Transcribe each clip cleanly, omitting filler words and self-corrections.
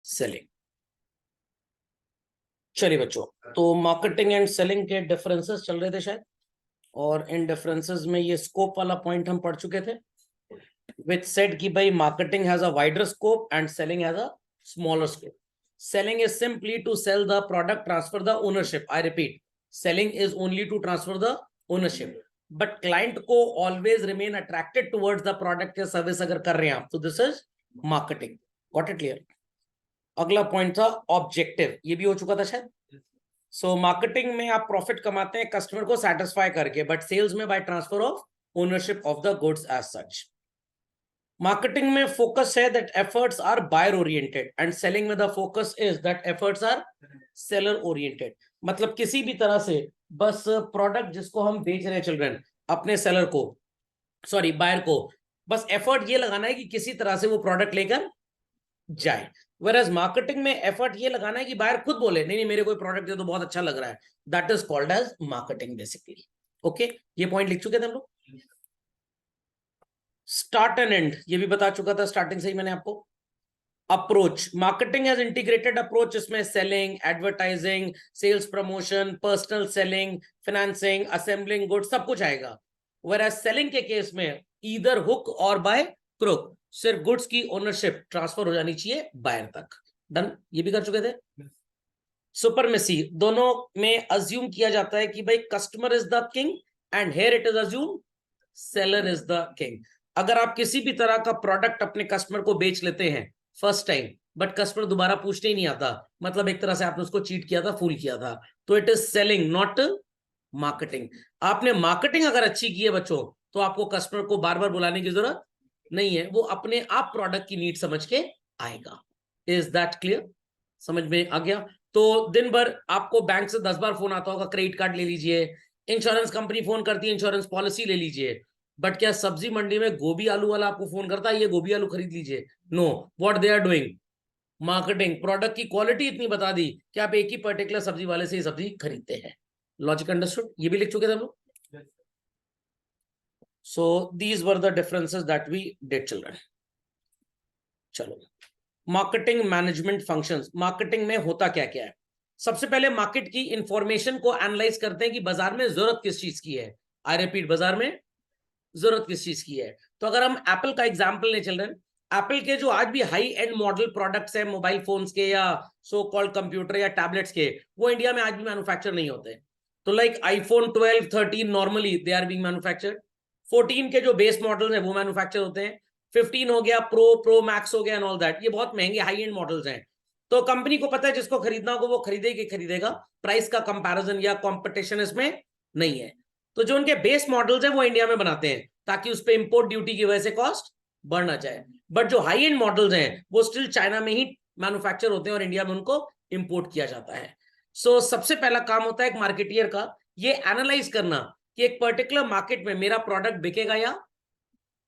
Selling. चलिए बच्चों, तो मार्केटिंग एंड सेलिंग के डिफरेंसेस चल रहे थे शायद, और इन डिफरेंसेस में ये स्कोप वाला पॉइंट हम पढ़ चुके थे, विच सेड कि भाई marketing has a wider scope and selling has a smaller scope. Selling is simply to sell the product, transfer the ownership. I repeat, selling is only to transfer the ownership, but client को always remain attracted towards the product या service अगर कर रहे हैं आप, तो this is marketing. Got it clear? अगला point था ऑब्जेक्टिव, ये भी हो चुका था शायद। सो मार्केटिंग में आप प्रॉफिट कमाते हैं कस्टमर को सेटिस्फाई करके, बट सेल्स में by transfer of ownership of the goods as such. Marketing में फोकस है that efforts are buyer oriented, and selling में the focus is that efforts are seller oriented. मतलब किसी भी तरह से बस प्रोडक्ट जिसको हम बेच रहे हैं चिल्ड्रन, अपने सेलर को, सॉरी बायर को, बस एफर्ट ये लगाना है कि किसी तरह से वो प्रोडक्ट लेकर जाए। Whereas मार्केटिंग में एफर्ट ये लगाना है कि बायर खुद बोले नहीं नहीं मेरे कोई प्रोडक्ट दे तो बहुत अच्छा लग रहा है। That is called as marketing basically. Okay, ये पॉइंट लिख चुके थे हम लोग। स्टार्ट एंड एंड ये भी बता चुका था स्टार्टिंग से ही मैंने आपको। Approach, marketing as integrated approach, इसमें selling, advertising, sales promotion, personal selling, financing, assembling goods, सब कुछ आएगा। Whereas सेलिंग के केस में ईदर हुक और बाय क्रुक, सिर्फ गुड्स की ओनरशिप ट्रांसफर हो जानी चाहिए बायर तक। डन, ये भी कर चुके थे। सुपरमेसी, दोनों में अज्यूम किया जाता है कि भाई customer is the king, and here it is assume seller is the king. अगर आप किसी भी तरह का प्रोडक्ट अपने कस्टमर को बेच लेते हैं फर्स्ट टाइम, बट कस्टमर दोबारा पूछने ही नहीं आता, मतलब एक तरह से आपने उसको चीट किया था, फूल किया था, तो it is selling not marketing. आपने मार्केटिंग अगर अच्छी की है बच्चों, तो आपको कस्टमर को बार बार बुलाने की जरूरत नहीं है, वो अपने आप प्रोडक्ट की नीड समझ के आएगा। Is that clear? समझ में आ गया? तो दिन भर आपको बैंक से 10 बार फोन आता होगा, क्रेडिट कार्ड ले लीजिए, इंश्योरेंस कंपनी फोन करती है, इंश्योरेंस पॉलिसी ले लीजिए, बट क्या सब्जी मंडी में गोभी आलू वाला आपको फोन करता है ये गोभी आलू खरीद लीजिए? No, what they are doing, marketing, product की क्वालिटी इतनी बता दी कि आप एक ही पर्टिकुलर सब्जी वाले से ही सब्जी खरीदते हैं। Logic understood? ये भी लिख चुके थे हम लोग। So these were the differences that we did children. चलो, मार्केटिंग मैनेजमेंट फंक्शंस। मार्केटिंग में होता क्या क्या है? सबसे पहले मार्केट की इंफॉर्मेशन को एनालाइज करते हैं कि बाजार में जरूरत किस चीज की है। आई रिपीट, बाजार में जरूरत किस चीज की है। तो अगर हम एप्पल का एग्जांपल ले चल रहे हैं, एप्पल के जो आज भी हाई एंड मॉडल प्रोडक्ट्स हैं मोबाइल फोन्स के या सो कॉल्ड कंप्यूटर या टैबलेट्स के, वो इंडिया में आज भी मैन्युफैक्चर नहीं होते। तो like iPhone 12 13 normally they are being manufactured. 14 के जो बेस मॉडल्स हैं वो मैन्युफैक्चर होते हैं। 15 हो गया, प्रो मैक्स हो गया एंड ऑल दैट, ये बहुत महंगे हाई एंड मॉडल्स हैं। तो कंपनी को पता है जिसको खरीदना होगा वो खरीदेगा, प्राइस का कंपैरिजन या कंपटीशन इसमें नहीं है। तो जो उनके बेस मॉडल्स हैं वो इंडिया में बनाते हैं ताकि उस पर इंपोर्ट ड्यूटी की वजह से कॉस्ट बढ़ ना जाए। बट जो हाई एंड मॉडल्स हैं वो स्टिल चाइना में ही मैन्युफैक्चर होते हैं और इंडिया में उनको इंपोर्ट किया जाता है। सो सबसे पहला काम होता है एक मार्केटियर का, ये एनालाइज करना कि एक पर्टिकुलर मार्केट में मेरा प्रोडक्ट बिकेगा या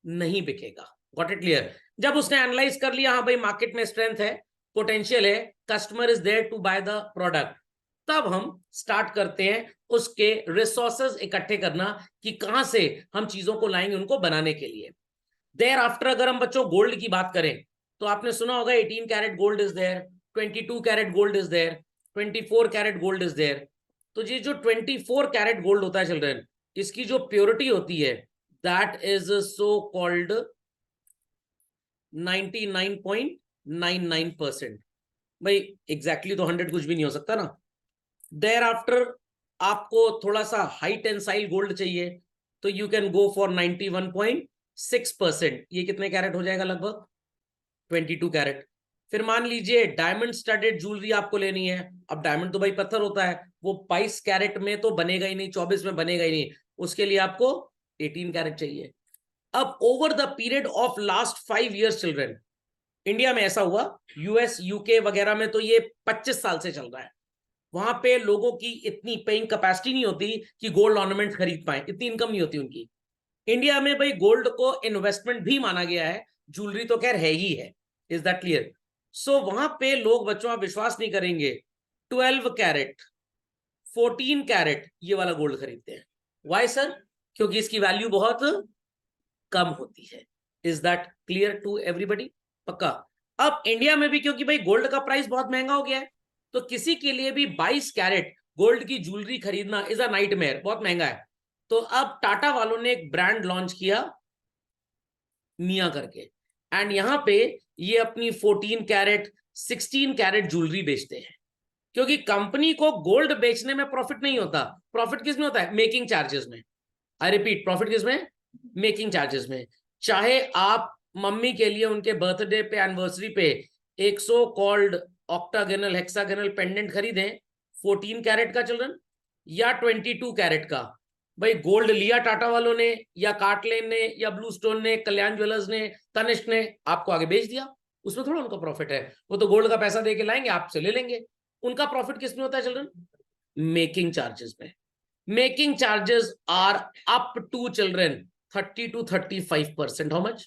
नहीं बिकेगा। Got it clear? जब उसने एनालाइज कर लिया हाँ भाई मार्केट में स्ट्रेंथ है, पोटेंशियल है, customer is there to buy the product, तब हम स्टार्ट करते हैं उसके रिसोर्सेज इकट्ठे करना कि कहां से हम चीजों को लाएंगे उनको बनाने के लिए। देयर आफ्टर अगर हम बच्चों गोल्ड की बात करें तो आपने सुना होगा 18 carat gold is there, 22 carat gold is there, 24 carat gold is there. तो ये जो 24 कैरेट गोल्ड होता है चिल्ड्रन, इसकी जो प्योरिटी होती है दैट इज सो कॉल्ड 99.99%। भाई एग्जैक्टली तो 100 कुछ भी नहीं हो सकता ना। देयर आफ्टर आपको थोड़ा सा हाई टेंसाइल गोल्ड चाहिए तो यू कैन गो फॉर 91.6%। ये कितने कैरेट हो जाएगा? लगभग 22 कैरेट। फिर मान लीजिए डायमंड स्टडेड ज्वेलरी आपको लेनी है। अब डायमंड तो भाई पत्थर होता है, वो 22 कैरेट में तो बनेगा ही नहीं, 24 में बनेगा ही नहीं, उसके लिए आपको 18 कैरेट चाहिए। अब over the period of last 5 years children, India में ऐसा हुआ, यूएस यूके वगैरह में तो ये 25 साल से चल रहा है, वहां पे लोगों की इतनी पेइंग कैपेसिटी नहीं होती कि गोल्ड ऑर्नामेंट खरीद पाए, इतनी इनकम नहीं होती उनकी। इंडिया में भाई गोल्ड को इन्वेस्टमेंट भी माना गया है, ज्वेलरी तो खैर है ही है। Is that clear? सो वहां पे लोग बच्चों आप विश्वास नहीं करेंगे 12 कैरेट 14 कैरेट ये वाला गोल्ड खरीदते हैं। Why sir? क्योंकि इसकी वैल्यू बहुत कम होती है। Is that clear to everybody? पक्का? अब इंडिया में भी क्योंकि भाई गोल्ड का प्राइस बहुत महंगा हो गया है, तो किसी के लिए भी 22 कैरेट गोल्ड की ज्वेलरी खरीदना इज अ नाइटमेयर, बहुत महंगा है। तो अब टाटा वालों ने एक ब्रांड लॉन्च किया मिया करके, एंड यहां पे ये अपनी 14 कैरेट 16 कैरेट ज्वेलरी बेचते हैं, क्योंकि कंपनी को गोल्ड बेचने में प्रॉफिट नहीं होता। प्रॉफिट किस में होता है? मेकिंग चार्जेस में। आई रिपीट, प्रॉफिट किस में? मेकिंग चार्जेस में। चाहे आप मम्मी के लिए उनके बर्थडे पे, एनिवर्सरी पे एक so called octagonal hexagonal pendant खरीदें 14 कैरेट का चिल्ड्रन, या 22 कैरेट का, भाई गोल्ड लिया टाटा वालों ने या कार्टलेन ने या ब्लू स्टोन ने, कल्याण ज्वेलर्स ने, तनिष्क ने, आपको आगे बेच दिया, उसमें थोड़ा उनका प्रॉफिट है। वो तो गोल्ड का पैसा दे के लाएंगे, आपसे ले लेंगे। उनका प्रॉफिट किस में होता है चिल्ड्रन? मेकिंग चार्जेस में। Making charges are up to children 30 to 35%। How much?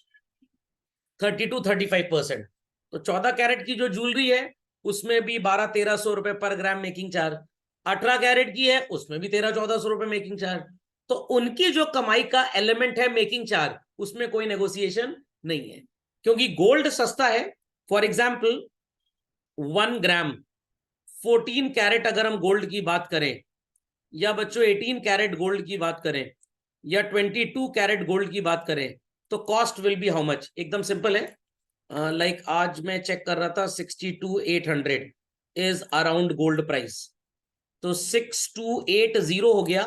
30 to 35%। तो 14 कैरेट की जो ज्वेलरी है उसमें भी 1200-1300 रुपए पर ग्राम मेकिंग चार्ज, 18 कैरेट की है उसमें भी 1300-1400 रुपए मेकिंग चार्ज। तो उनकी जो कमाई का एलिमेंट है मेकिंग चार्ज, उसमें कोई नेगोशिएशन नहीं है, क्योंकि गोल्ड सस्ता है। फॉर एग्जाम्पल 1 ग्राम 14 कैरेट अगर हम गोल्ड की बात करें, या बच्चों 18 कैरेट गोल्ड की बात करें, या 22 कैरेट गोल्ड की बात करें, तो cost will be how much? एकदम सिंपल है। लाइक आज मैं चेक कर रहा था 62,800 इज अराउंड गोल्ड प्राइस। तो 6280 हो गया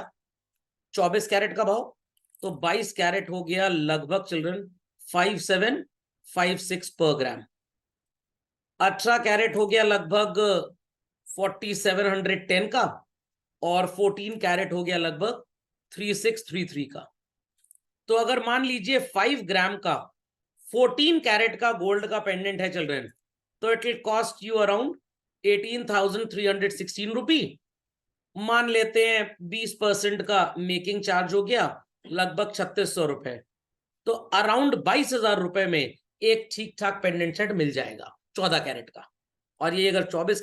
24 कैरेट का भाव, तो 22 कैरेट हो गया लगभग चिल्ड्रन 5756 पर ग्राम। 18 कैरेट हो गया लगभग 4710 का, और 14 कैरेट हो गया लगभग 3633 का। तो अगर मान लीजिए 5 ग्राम का 14 कैरेट का गोल्ड का पेंडेंट है चिल्ड्रन, तो it will cost you around 18,316 रुपी। मान लेते हैं 20% का मेकिंग चार्ज हो गया लगभग 3600 रुपए, तो अराउंड 22,000 रुपए में एक ठीक ठाक पेंडेंट सेट मिल जाएगा 14 कैरेट का। और ये अगर 22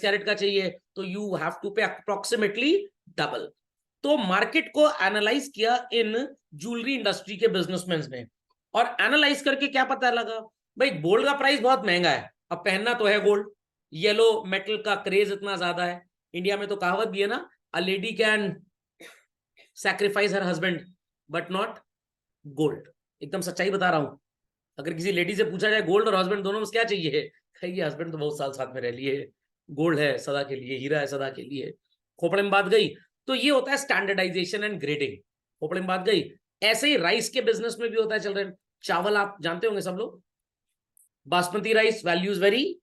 कैरेट का चाहिए तो यू हैव टू पे अप्रोक्सीमेटली डबल। तो मार्केट को एनालाइज किया इन ज्वेलरी इंडस्ट्री के बिजनेसमैन ने, और एनालाइज करके क्या पता लगा? भाई गोल्ड का प्राइस बहुत महंगा है, अब पहनना तो है गोल्ड, येलो मेटल का क्रेज इतना ज्यादा है। इंडिया में तो कहावत भी है ना, a lady can sacrifice her husband but not gold. एकदम सच्चाई बता रहा हूं। अगर किसी लेडी से पूछा जाए गोल्ड और हस्बैंड दोनों में क्या चाहिए, कहेगी हस्बैंड तो बहुत साल साथ में रह लिए, गोल्ड है सदा के लिए, हीरा है सदा के लिए। खोपड़े में बात गई। तो ये होता है स्टैंडर्डाइजेशन एंड ग्रेडिंग। खोपड़े में बात गई। ऐसे ही राइस के बिजनेस में भी होता है चिल्ड्रन। चावल आप जानते होंगे सब लोग, basmati rice values very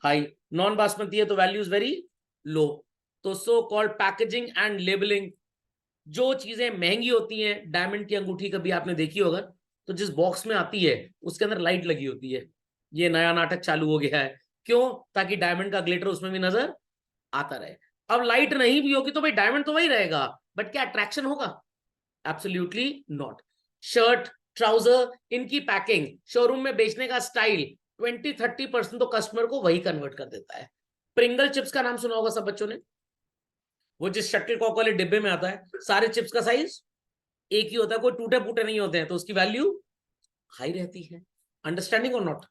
high, non basmati है तो वैल्यूज वेरी लो। तो so called packaging and labelling, जो चीजें महंगी होती हैं, डायमंड की अंगूठी कभी आपने देखी होगा, तो जिस बॉक्स में आती है उसके अंदर लाइट लगी होती है। ये नया नाटक चालू हो गया है, क्यों? ताकि डायमंड का ग्लिटर उसमें भी नजर आता रहे। अब लाइट नहीं भी होगी तो भाई डायमंड तो वही रहेगा, बट क्या अट्रैक्शन होगा? Absolutely not. शर्ट, ट्राउजर, इनकी पैकिंग, शोरूम में बेचने का स्टाइल 20-30% तो कस्टमर को वही कन्वर्ट कर देता है। प्रिंगल चिप्स का नाम सुना होगा सब बच्चों ने, वो जिस शटल कॉक वाले डिब्बे में आता है, सारे चिप्स का साइज एक ही होता है, कोई टूटे फूटे नहीं होते हैं, तो उसकी वैल्यू हाई रहती है। अंडरस्टैंडिंग और नॉट?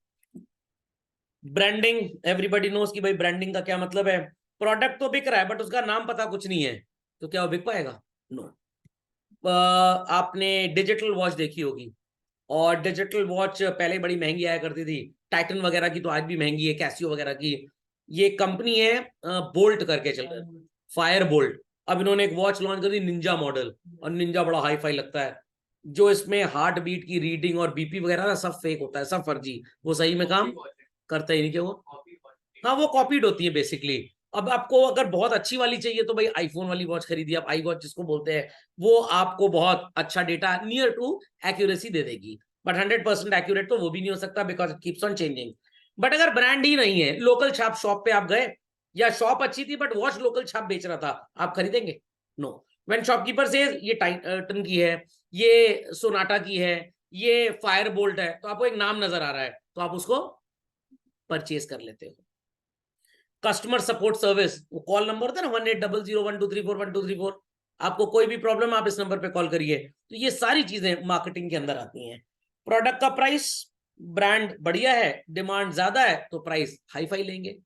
ब्रांडिंग, एवरीबॉडी नोस कि भाई ब्रांडिंग का क्या मतलब है। प्रोडक्ट तो बिक रहा है बट उसका नाम पता कुछ नहीं है, तो क्या वो बिक पाएगा? नो। आपने डिजिटल वॉच देखी होगी, और डिजिटल वॉच पहले बड़ी महंगी आया करती थी, टाइटन वगैरह की तो आज भी महंगी है, कैसियो वगैरह की। ये कंपनी है बोल्ट करके चल रहा है, फायर बोल्ट। अब इन्होंने एक वॉच लॉन्च कर दी निंजा मॉडल, और निंजा बड़ा हाई फाई लगता है। जो इसमें हार्ट बीट की रीडिंग और बीपी वगैरह ना, सब फेक होता है, सब फर्जी, वो सही में काम करता ही नहीं। क्या वो? हाँ, वो कॉपीड होती है बेसिकली। अब आपको अगर बहुत अच्छी वाली चाहिए तो भाई आईफोन वाली वॉच खरीदिए, आप आई वॉच जिसको बोलते हैं, वो आपको बहुत अच्छा डेटा नियर टू एक्यूरेसी दे देगी, बट 100% एक्यूरेट तो वो भी नहीं हो सकता, because it keeps on changing. But अगर ब्रांड ही नहीं है, लोकल छाप शॉप पे आप गए, या शॉप अच्छी थी बट वॉच लोकल छाप बेच रहा था, आप खरीदेंगे? नो। व्हेन शॉपकीपर से ये टाइटन की है, ये सोनाटा की है, ये फायर बोल्ट है, तो आपको एक नाम नजर आ रहा है, तो आप उसको परचेज कर लेते हो। कस्टमर सपोर्ट सर्विस, वो कॉल नंबर होता है ना 180012341234, आपको कोई भी प्रॉब्लम आप इस नंबर पे कॉल करिए। तो ये सारी चीजें मार्केटिंग के अंदर आती हैं। प्रोडक्ट का प्राइस ब्रांड बढ़िया है, डिमांड ज्यादा है, तो प्राइस हाई फाई लेंगे।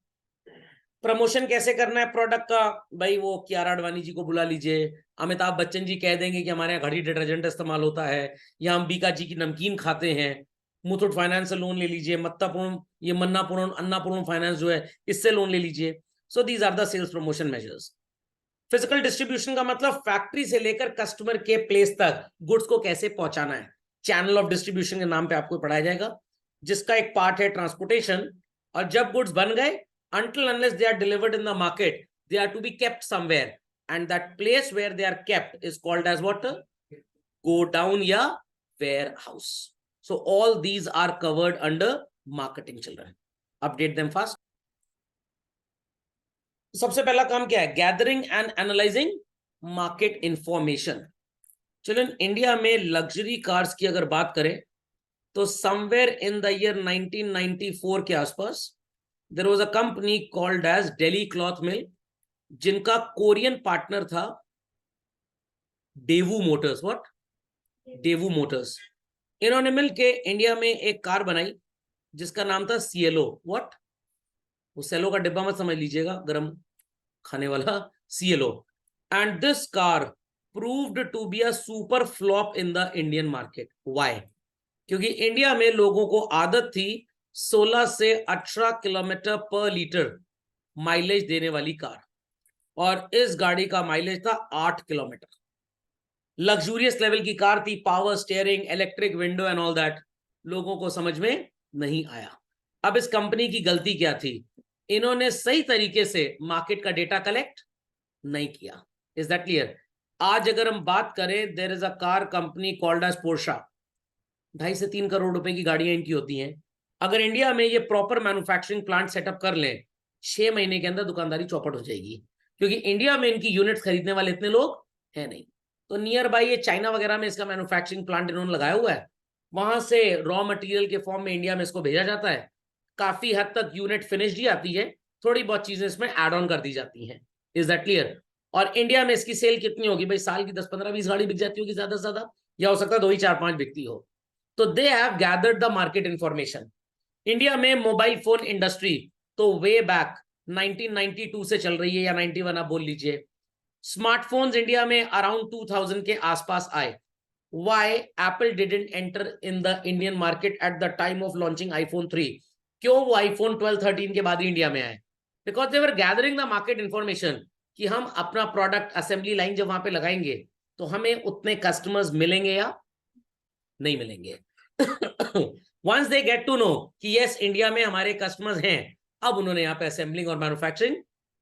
प्रमोशन कैसे करना है प्रोडक्ट का, भाई वो कियारा आडवाणी जी को बुला लीजिए, अमिताभ बच्चन जी कह देंगे कि हमारे यहाँ घड़ी डिटर्जेंट इस्तेमाल होता है, या हम बीका जी की नमकीन खाते हैं, मुथूट फाइनेंस से लोन ले लीजिए, मत्तापूर्ण ये मन्नापूर्ण अन्नापूर्ण फाइनेंस जो है इससे लोन ले लीजिए। So these are the sales promotion measures. Physical distribution का मतलब फैक्ट्री से लेकर कस्टमर के प्लेस तक गुड्स को कैसे पहुंचाना है, चैनल ऑफ डिस्ट्रीब्यूशन के नाम पे आपको पढ़ाया जाएगा, जिसका एक पार्ट है ट्रांसपोर्टेशन। और जब गुड्स बन गए, until unless they are delivered in the market, they are to be kept somewhere, and that place where they are kept is called as what? Go down या warehouse. So all these are covered under marketing, children. Update them fast. सबसे पहला काम क्या है? Gathering and analysing market information. Children, India में luxury cars की अगर बात करें तो समवेयर इन द ईयर 1994 के आसपास there was a company called as Delhi cloth mill, जिनका कोरियन पार्टनर था Daewoo Motors. What? Daewoo Motors. इन्होंने मिलके इंडिया में एक कार बनाई जिसका नाम था सीएलओ। व्हाट? वो सेलो का डिब्बा मत समझ लीजिएगा, गरम खाने वाला, CLO. And this car proved to be a super flop in the Indian market. Why? क्योंकि इंडिया में लोगों को आदत थी 16 से 18 किलोमीटर पर लीटर माइलेज देने वाली कार, और इस गाड़ी का माइलेज था 8 किलोमीटर। लग्जूरियस लेवल की कार थी, power steering, electric window and all that. लोगों को समझ में नहीं आया। अब इस कंपनी की गलती क्या थी? इन्होंने सही तरीके से मार्केट का डेटा कलेक्ट नहीं किया। Is that clear? आज अगर हम बात करें, there is a car company called as Porsche. 2.5 से 3 करोड़ रुपए की गाड़ियां इनकी होती हैं। अगर इंडिया में ये प्रॉपर मैन्युफैक्चरिंग प्लांट सेटअप कर लें, 6 महीने के अंदर दुकानदारी चौपट हो जाएगी, क्योंकि इंडिया में इनकी यूनिट्स खरीदने वाले इतने लोग हैं नहीं। तो नियर बाई ये चाइना वगैरह में इसका मैन्युफैक्चरिंग प्लांट इन्होंने लगाया हुआ है, वहां से रॉ मटेरियल के फॉर्म में इंडिया में इसको भेजा जाता है। काफी हद तक यूनिट फिनिश्ड ही आती है, थोड़ी बहुत चीजें इसमें एड ऑन कर दी जाती हैं। Is that clear? और इंडिया में इसकी सेल कितनी होगी भाई? साल की 10-15-20 गाड़ी बिक जाती होगी ज्यादा से ज्यादा, या हो सकता है 2 ही 4-5 बिकती हो। तो they have gathered the market information. India में मोबाइल फोन इंडस्ट्री तो वे बैक 1992 से चल रही है, या 91 आप बोल लीजिए। स्मार्टफोन्स इंडिया में अराउंड 2000 के आसपास आए। Why Apple didn't enter in the Indian market at the time of launching iPhone 3? क्यों वो आईफोन 12 13 के बाद ही इंडिया में आए? Because they were gathering the market information कि हम अपना प्रोडक्ट असेंबली लाइन जब वहां पे लगाएंगे तो हमें उतने कस्टमर्स मिलेंगे या नहीं मिलेंगे। Once they get to know कि यस इंडिया में हमारे कस्टमर्स हैं, अब उन्होंने यहाँ पे असेंबलिंग और मैन्युफैक्चरिंग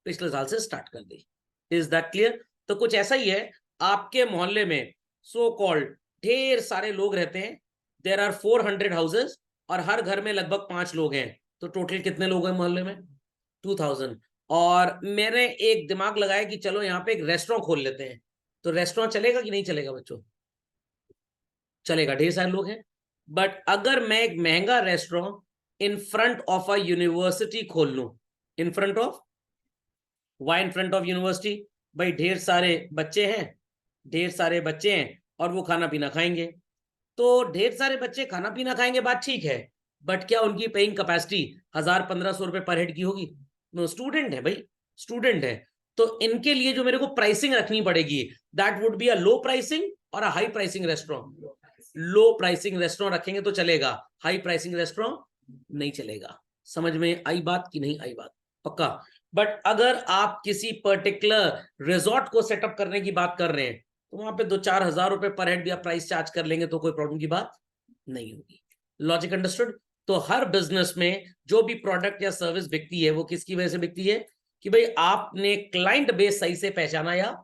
पिछले साल से स्टार्ट कर दी। Is that clear? तो कुछ ऐसा ही है, आपके मोहल्ले में सो कॉल्ड ढेर सारे लोग रहते हैं, देयर आर 400 हाउसेस, और हर घर में लगभग 5 लोग हैं, तो टोटल कितने लोग हैं मोहल्ले में? 2000। और मैंने एक दिमाग लगाया कि चलो यहाँ पे एक रेस्टोरेंट खोल लेते हैं, तो रेस्टोरेंट चलेगा कि नहीं चलेगा बच्चों? चलेगा, ढेर सारे लोग हैं। बट अगर मैं एक महंगा restaurant in front of a university खोल लूं, in front of, why in front of university? भाई ढेर सारे बच्चे हैं, ढेर सारे बच्चे हैं और वो खाना पीना खाएंगे। तो ढेर सारे बच्चे खाना पीना खाएंगे, बात ठीक है, बट क्या उनकी पेइंग कैपेसिटी 1000-1500 रुपए पर हेड की होगी? स्टूडेंट है भाई, स्टूडेंट है। तो इनके लिए जो मेरे को प्राइसिंग रखनी पड़ेगी, that would be a low pricing और a high pricing restaurant. Low pricing restaurant रखेंगे तो चलेगा, हाई प्राइसिंग रेस्टोरेंट नहीं चलेगा। समझ में आई बात कि नहीं आई बात? पक्का? बट अगर आप किसी पर्टिकुलर रिजॉर्ट को सेटअप करने की बात कर रहे हैं, तो वहां पे 2-4 हजार रुपए पर हेड भी आप प्राइस चार्ज कर लेंगे तो कोई प्रॉब्लम की बात नहीं होगी। Logic understood? तो हर बिजनेस में जो भी प्रोडक्ट या सर्विस बिकती है वो किसकी वजह से बिकती है? कि भाई आपने क्लाइंट बेस सही से पहचाना या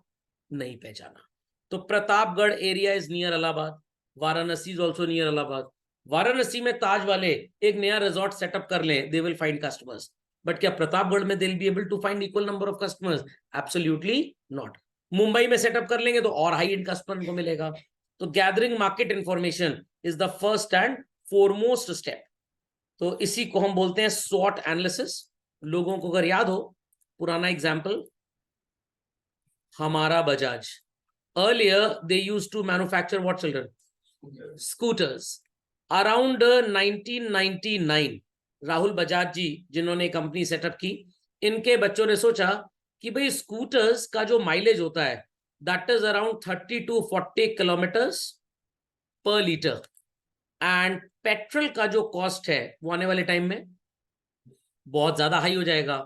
नहीं पहचाना। तो Pratapgarh area is near Allahabad, Varanasi is also near Allahabad. Varanasi में ताज वाले एक नया रिजॉर्ट सेटअप कर लें, they will find customers. But क्या प्रतापगढ़ में they will be able to find equal number of customers? Absolutely not. Mumbai में सेटअप कर लेंगे तो और हाई एंड कस्टमर को मिलेगा। तो gathering market information is the first and foremost step. तो इसी को हम बोलते हैं स्वॉट एनालिसिस। लोगों को अगर याद हो, पुराना एग्जाम्पल हमारा Bajaj, earlier they used to manufacture what, children? Scooters. Around 1999 Rahul Bajaj ji जिन्होंने कंपनी सेटअप की, इनके बच्चों ने सोचा कि भाई स्कूटर्स का जो माइलेज होता है that is around 30 to 40 kilometres पर लीटर, एंड पेट्रोल का जो कॉस्ट है वो आने वाले टाइम में बहुत ज्यादा हाई हो जाएगा।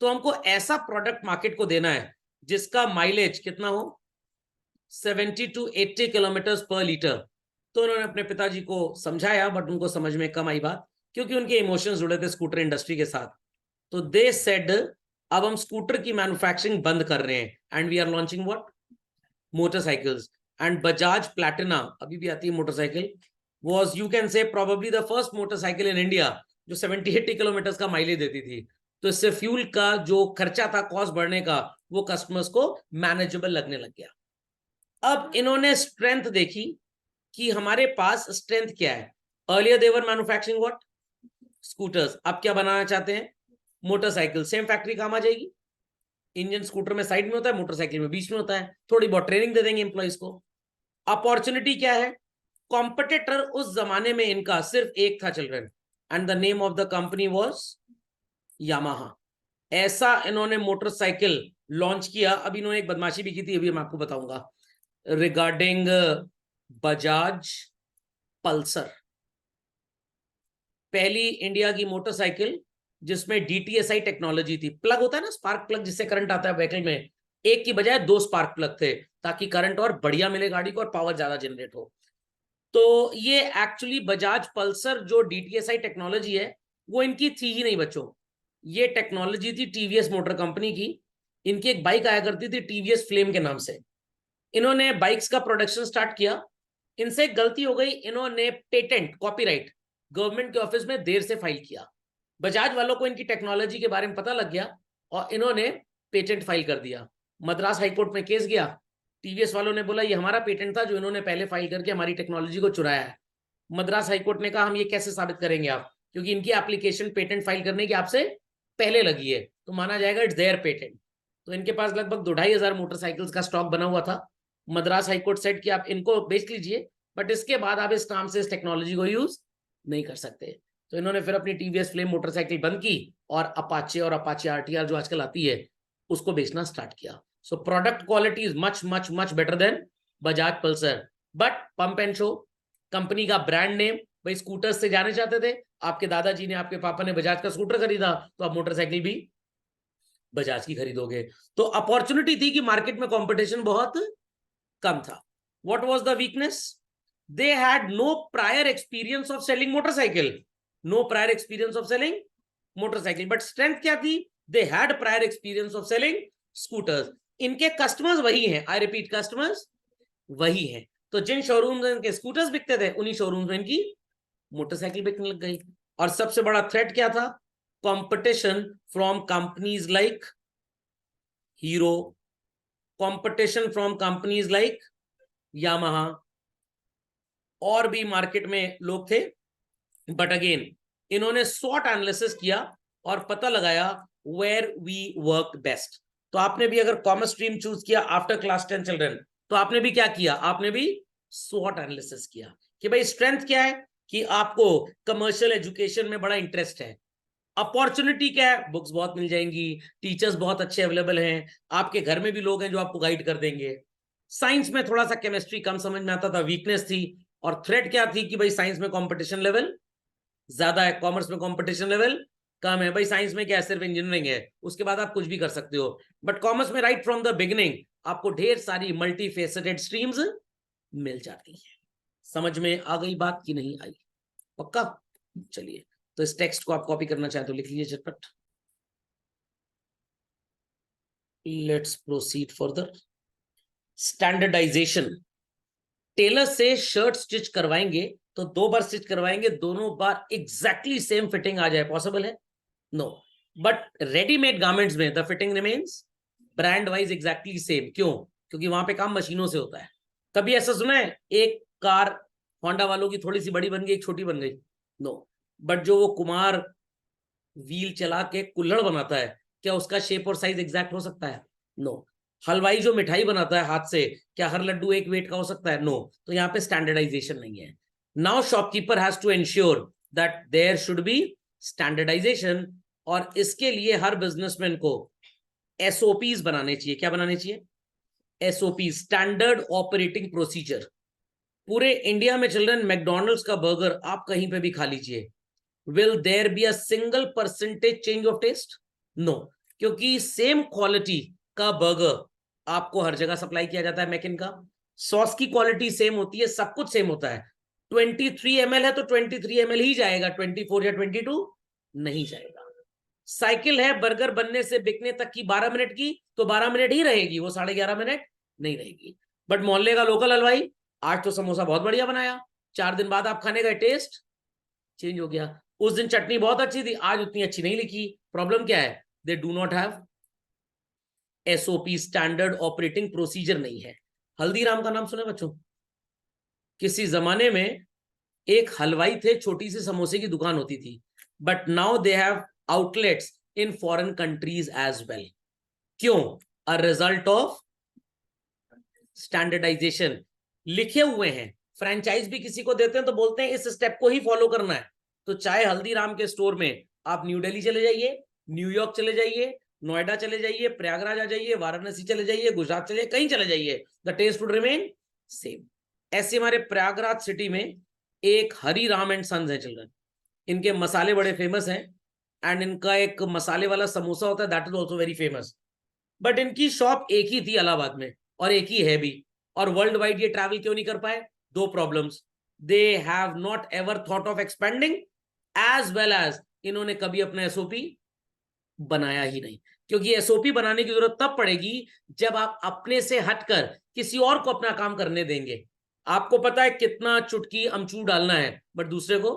तो हमको ऐसा प्रोडक्ट मार्केट को देना है जिसका माइलेज कितना हो, 70 to 80 किलोमीटर्स पर लीटर। तो उन्होंने अपने पिताजी को समझाया, बट उनको समझ में कम आई बात, क्योंकि उनके इमोशंस जुड़े थे स्कूटर इंडस्ट्री के साथ। तो दे सेड अब हम स्कूटर की मैन्युफैक्चरिंग बंद कर रहे हैं and we are launching what, motorcycles. And Bajaj Platina अभी भी आती है motorcycle, was you can say probably the first motorcycle in India जो 70-80 किलोमीटर का माइलेज देती थी। तो इससे फ्यूल का जो खर्चा था, कॉस्ट बढ़ने का, वो कस्टमर्स को मैनेजेबल लगने लग गया। अब इन्होंने स्ट्रेंथ देखी कि हमारे पास स्ट्रेंथ क्या है। Earlier they were manufacturing what, scooters. अब क्या बनाना चाहते हैं, मोटरसाइकिल। सेम फैक्ट्री काम आ जाएगी, इंजन स्कूटर में साइड में होता है, मोटरसाइकिल में बीच में होता है, थोड़ी बहुत ट्रेनिंग दे देंगे एम्प्लॉइज को। अपॉर्चुनिटी क्या है, कॉम्पिटिटर उस जमाने में इनका सिर्फ एक था children, and the name of the company was Yamaha. ऐसा इन्होंने मोटरसाइकिल लॉन्च किया। अब इन्होंने एक बदमाशी भी की थी, अभी मैं आपको बताऊंगा, रिगार्डिंग बजाज पल्सर। पहली इंडिया की मोटरसाइकिल जिसमें डीटीएसआई टेक्नोलॉजी थी। प्लग होता है ना, स्पार्क प्लग जिससे करंट आता है व्हीकल में, एक की बजाय 2 स्पार्क प्लग थे ताकि करंट और बढ़िया मिले गाड़ी को और पावर ज्यादा जनरेट हो। तो ये एक्चुअली बजाज पल्सर जो डीटीएसआई टेक्नोलॉजी है वो इनकी थी ही नहीं बच्चों, ये टेक्नोलॉजी थी टीवीएस मोटर कंपनी की। इनकी एक बाइक आया करती थी टीवीएस फ्लेम के नाम से। इन्होंने बाइक्स का प्रोडक्शन स्टार्ट किया। इनसे एक गलती हो गई, इन्होंने पेटेंट कॉपीराइट गवर्नमेंट के ऑफिस में देर से फाइल किया। बजाज वालों को इनकी टेक्नोलॉजी के बारे में पता लग गया और इन्होंने पेटेंट फाइल कर दिया। मद्रास हाईकोर्ट में केस गया, टीवीएस वालों ने बोला ये हमारा पेटेंट था जो इन्होंने पहले फाइल करके हमारी टेक्नोलॉजी को चुराया है। मद्रास हाईकोर्ट ने कहा हम ये कैसे साबित करेंगे आप, क्योंकि इनकी एप्लीकेशन पेटेंट फाइल करने की आपसे पहले लगी है, तो माना जाएगा इट्स देयर पेटेंट। तो इनके पास लगभग 2-2.5 मोटरसाइकिल्स का स्टॉक बना हुआ था। मद्रास हाईकोर्ट सेट कि आप इनको बेच लीजिए, बट इसके बाद आप इस नाम से इस टेक्नोलॉजी को यूज नहीं कर सकते। तो इन्होंने फिर अपनी टीवीएस फ्लेम मोटरसाइकिल बंद की और अपाचे और अपाचे आरटीआर जो आजकल आती है उसको बेचना स्टार्ट किया। So product quality is much much much better than Bajaj Pulsar, but pump and show company का ब्रांड नेम। भाई स्कूटर्स से जाने चाहते थे, आपके दादाजी ने आपके पापा ने बजाज का स्कूटर खरीदा, तो आप मोटरसाइकिल भी बजाज की खरीदोगे। तो अपॉर्चुनिटी थी कि मार्केट में कंपटीशन बहुत कम था। What was the weakness, they had no prior experience of selling motorcycle, no prior experience of selling motorcycle, but strength क्या थी, they had prior experience of selling scooters। इनके कस्टमर्स वही हैं, आई रिपीट कस्टमर्स वही हैं। तो जिन showroom में इनके स्कूटर्स बिकते थे उन्हीं शोरूम में इनकी मोटरसाइकिल बिकने लग गई। और सबसे बड़ा थ्रेट क्या था, competition from companies like hero, competition from companies like Yamaha, और भी मार्केट में लोग थे। बट अगेन इन्होंने स्वॉट एनालिसिस किया और पता लगाया वेयर वी वर्क बेस्ट। तो आपने भी अगर कॉमर्स स्ट्रीम चूज किया आफ्टर क्लास 10 चिल्ड्रन, तो आपने भी क्या किया, आपने भी स्वॉट एनालिसिस किया कि भाई स्ट्रेंथ क्या है, कि आपको कमर्शियल एजुकेशन में बड़ा इंटरेस्ट है। अपॉर्चुनिटी क्या है, बुक्स बहुत मिल जाएंगी, टीचर्स बहुत अच्छे अवेलेबल हैं, आपके घर में भी लोग हैं जो आपको गाइड कर देंगे। साइंस में थोड़ा सा केमिस्ट्री कम समझ में आता था, वीकनेस थी। और थ्रेट क्या थी कि भाई साइंस में कंपटीशन लेवल ज्यादा है, कॉमर्स में कंपटीशन लेवल कम है। भाई साइंस में क्या है, सिर्फ इंजीनियरिंग है, उसके बाद आप कुछ भी कर सकते हो। बट कॉमर्स में राइट फ्रॉम द बिगिनिंग आपको ढेर सारी मल्टी फेसेटेड स्ट्रीम्स मिल जाती है। समझ में आ गई बात कि नहीं आई, पक्का? चलिए, तो इस टेक्स्ट को आप कॉपी करना चाहे तो लिख लीजिए झटपट। Let's proceed further. Standardisation, tailor से शर्ट स्टिच करवाएंगे तो 2 बार स्टिच करवाएंगे, दोनों बार एग्जैक्टली सेम फिटिंग आ जाए, पॉसिबल है? नो। बट रेडीमेड गारमेंट्स में the fitting remains brand wise exactly same. क्यों? क्योंकि वहां पे काम मशीनों से होता है। कभी ऐसा सुना है एक कार होंडा वालों की थोड़ी सी बड़ी बन गई, एक छोटी बन गई? नो। बट जो वो कुमार व्हील चला के कुल्हड़ बनाता है, क्या उसका शेप और साइज एग्जैक्ट हो सकता है? नो। हलवाई जो मिठाई बनाता है हाथ से, क्या हर लड्डू एक वेट का हो सकता है? नो। तो यहाँ पे स्टैंडर्डाइजेशन नहीं है। Now shopkeeper has to ensure that there should be standardisation, और इसके लिए हर बिजनेसमैन को एसओपीज बनाने चाहिए। क्या बनाने चाहिए? SOP, standard operating procedure. पूरे इंडिया में चिल्ड्रन मैकडोनल्ड्स का बर्गर आप कहीं पे भी खा लीजिए, will there be a single percentage change of taste? No, क्योंकि सेम क्वालिटी का बर्गर आपको हर जगह सप्लाई किया जाता है। मैकिन का सॉस की क्वालिटी सेम होती है, सब कुछ सेम होता है। 23 ml है तो 23 ml ही जाएगा, 24 या 22 नहीं जाएगा। साइकिल है बर्गर बनने से बिकने तक की 12 मिनट की, तो 12 मिनट ही रहेगी, वो 11.5 मिनट नहीं रहेगी। बट मोहल्ले का लोकल हलवाई आज तो समोसा बहुत बढ़िया बनाया, 4 दिन बाद आप खाने का टेस्ट चेंज हो गया। उस दिन चटनी बहुत अच्छी थी, आज उतनी अच्छी नहीं लिखी। प्रॉब्लम क्या है? They do not have SOP, standard operating procedure नहीं है। हल्दीराम का नाम सुने बच्चों? किसी जमाने में एक हलवाई थे, छोटी सी समोसे की दुकान होती थी, but now they have outlets in foreign countries as well. क्यों? A result of standardisation. लिखे हुए हैं, फ्रेंचाइज भी किसी को देते हैं तो बोलते हैं इस स्टेप को ही फॉलो करना है। तो चाहे हल्दीराम के स्टोर में आप न्यू दिल्ली चले जाइए, न्यूयॉर्क चले जाइए, नोएडा चले जाइए, प्रयागराज आ जाइए, वाराणसी चले जाइए, गुजरात चले जाइए, कहीं चले जाइए, the taste would remain same. ऐसे हमारे प्रयागराज सिटी में एक हरी राम एंड सन्स है चिल्ड्रन, इनके मसाले बड़े फेमस हैं, एंड इनका एक मसाले वाला समोसा होता है, that is also very famous. But इनकी शॉप एक ही थी इलाहाबाद में, और एक ही है भी, और वर्ल्ड वाइड ये ट्रैवल क्यों नहीं कर पाए? 2 problems, they have not ever thought of expanding, as well as इन्होंने कभी अपना एसओपी बनाया ही नहीं। क्योंकि एसओपी बनाने की जरूरत तब पड़ेगी जब आप अपने से हटकर किसी और को अपना काम करने देंगे। आपको पता है कितना चुटकी अमचूर डालना है, बट दूसरे को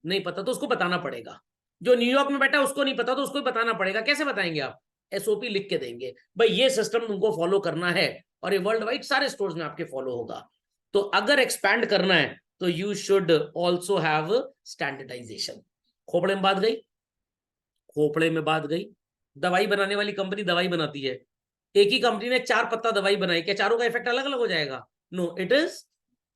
नहीं पता, तो उसको बताना पड़ेगा। जो न्यूयॉर्क में बैठा है उसको नहीं पता, तो उसको बताना पड़ेगा। कैसे बताएंगे आप? एसओपी लिख के देंगे, भाई ये सिस्टम तुमको फॉलो करना है, और ये वर्ल्ड वाइड सारे स्टोर्स में आपके फॉलो होगा। तो अगर एक्सपैंड करना है तो you should also have standardisation. खोपड़े में बात गई? खोपड़े में बात गई। दवाई बनाने वाली कंपनी दवाई बनाती है, एक ही कंपनी ने 4 पत्ता दवाई बनाई, क्या चारों का इफेक्ट अलग अलग हो जाएगा? No, it is